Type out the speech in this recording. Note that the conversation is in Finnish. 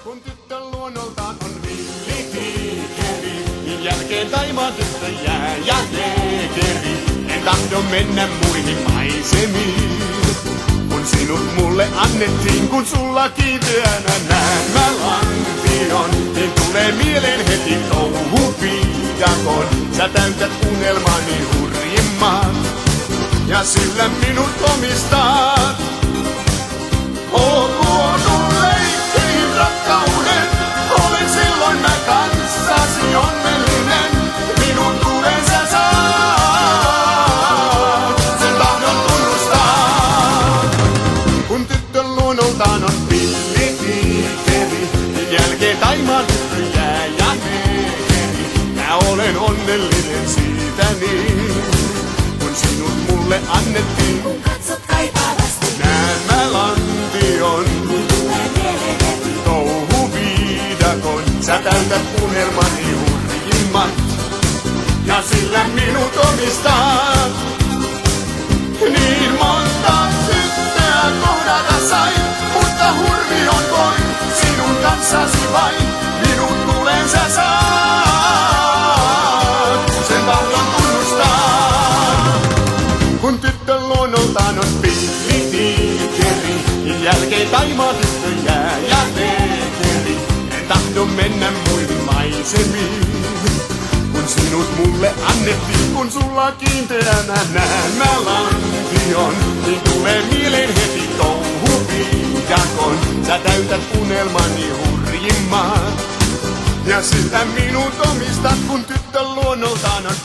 Kun tyttö luonnoltaan on villihiikeri, niin jälkeen taimaan tyttö jää ja neekeri. En tahdo mennä muihin maisemiin, kun sinut mulle annettiin, kun sulla kiinteänä näen mä lantion. Niin tulee mieleen heti touhupiiakon, sä täytät unelmani hurjimmat, ja sillä minut omistat. Luodun leikkeihin rakkauden, olen silloin mä kanssasi onnellinen. Minun tuen sä saat, sen tahdon tunnustaa. Kun tyttö luonnoltaan on villitiikeri, niin jälkeen taimaan tyttö jää ja neekeri. Mä olen onnellinen siitä niin, kun sinut mulle annettiin. Kun katsot kaipaavasti, Näen mä lantion, touhuviidakon, sä täytät unelmani hurjimmat, ja sillä minut omistat. Niin monta tyttöä kohdata sain, mutta hurmion voin sinun kanssasi vain. Minut tulen sä saat, sen tahdon tunnustaa. Kun tyttö luonnoltaan on villitiikeri, niin jälkeen taimaa tyttö jää ja neekeri. En tahdo mennä muihin maisemiin, kun sinut mulle annettiin. Kun sulla kiinteänä näen mä lantion, niin tulee mieleen heti touhuviidakon. Sä täytät unelmani hurjimmat, ja sitä minut omistat, kun tyttö luonnoltaan on